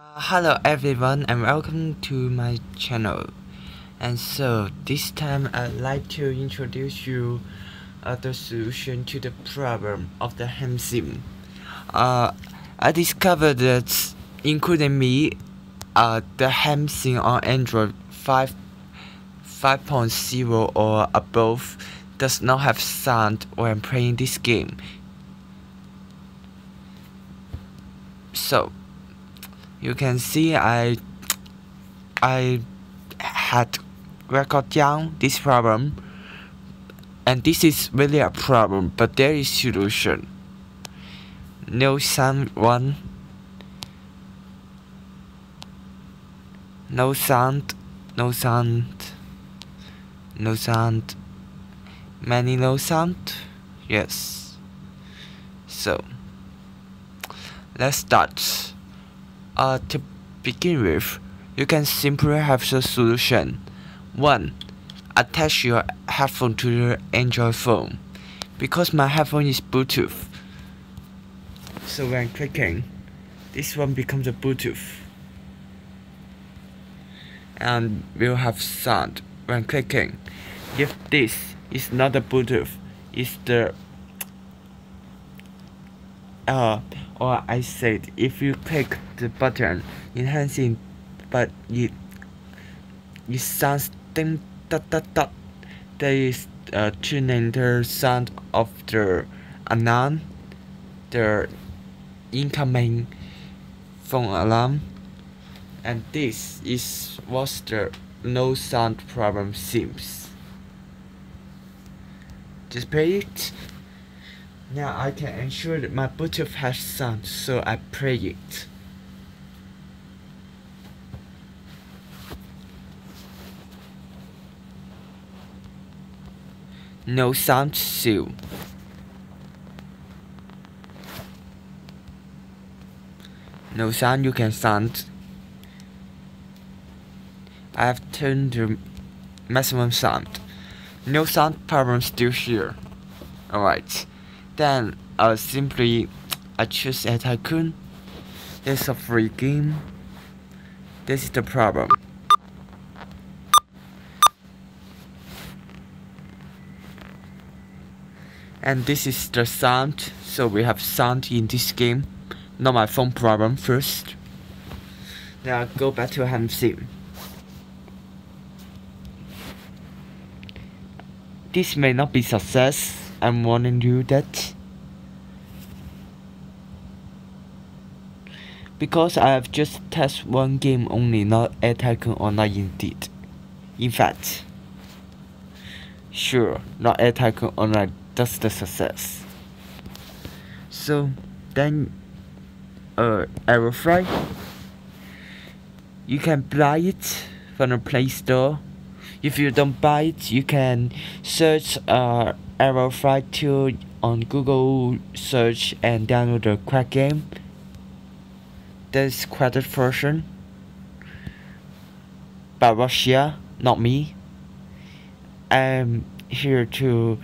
Hello everyone and welcome to my channel. And so this time I'd like to introduce you the solution to the problem of the hmmsim. I discovered that including me, the hemmsim on Android 5.0 or above does not have sound when playing this game. So you can see I had record down this problem, and this is really a problem, but there is solution. No sound one, no sound, no sound, no sound, many no sound. Yes. So let's start. To begin with, you can simply have the solution. 1. Attach your headphone to your Android phone. Because my headphone is Bluetooth, so when clicking, this one becomes a Bluetooth, and will have sound when clicking. If this is not a Bluetooth, it's the or I said, if you click the button enhancing, but it sounds ding dot dot dot, there is tuning the sound of the alarm, the incoming phone alarm, and this is what the no sound problem seems. Just play it. Now I can ensure that my Bluetooth has sound, so I play it. No sound still. No sound, you can sound. I have turned the maximum sound. No sound problem still here. Alright. Then I choose a tycoon. There's a free game. This is the problem. And this is the sound. So we have sound in this game. Not my phone problem first. Now I'll go back to hmmsim. This may not be success. I'm warning you that. Because I have just tested one game only, not a tycoon online indeed. In fact, sure, not a tycoon online, that's the success. So then error fry. You can buy it from the Play Store. If you don't buy it, you can search error fry 2 on Google search and download the crack game. This credit version by Russia, not me. I'm here to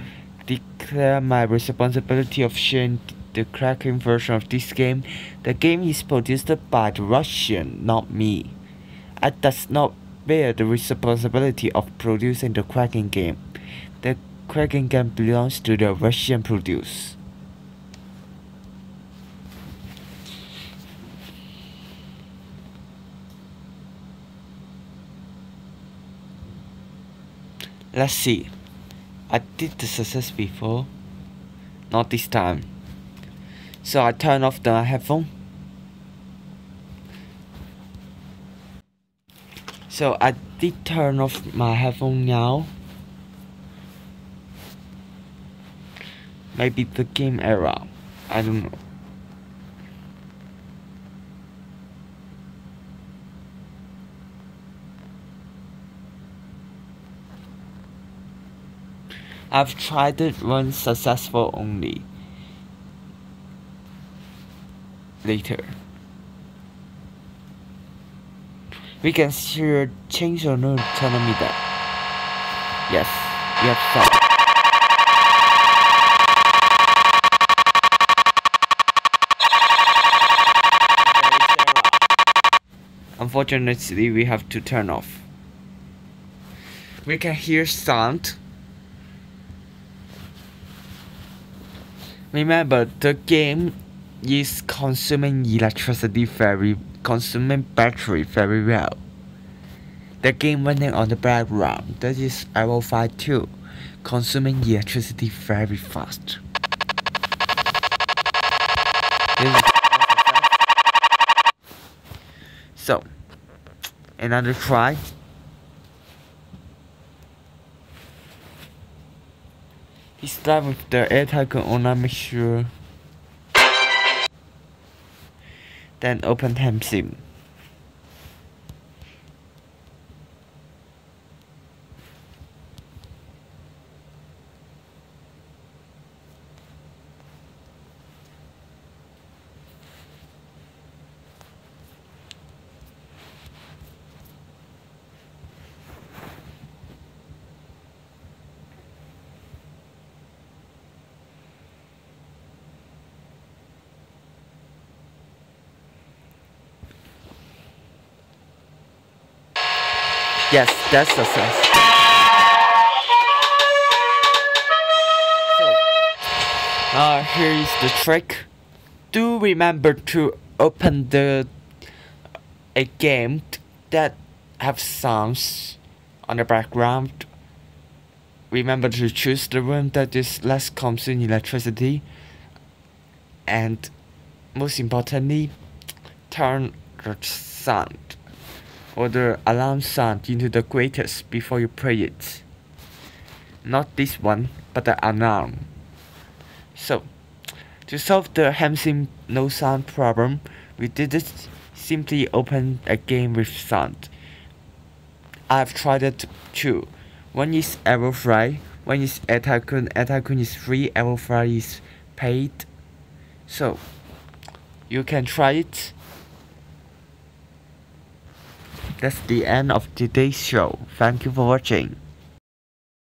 declare my responsibility of sharing the cracking version of this game. The game is produced by the Russian, not me. I does not bear the responsibility of producing the cracking game. The cracking game belongs to the Russian produce. Let's see. I did the success before. Not this time. So I turn off the headphone. So I did turn off my headphone now. Maybe the game error. I don't know. I've tried it once, successful only. Later. We can sure change or no telling me that. Yes, we have stopped. unfortunately we have to turn off. We can hear sound. Remember, the game is consuming consuming battery very well. The game running on the background, that is Arrow 5 too, consuming electricity very fast. So, another try. This time with the air tycoon online, make sure. Then open hmmsim. Yes, that's success. So, here is the trick. Do remember to open a game that have sounds on the background. Remember to choose the one that is less consuming electricity, and most importantly, turn the sound or the alarm sound into the greatest before you play it. Not this one, but the alarm. So, to solve the hmmsim no sound problem, we didn't simply open a game with sound. I've tried it too. One is Arrow Fry, one is tycoon is free, Arrow Fry is paid. So, you can try it. That's the end of today's show. Thank you for watching.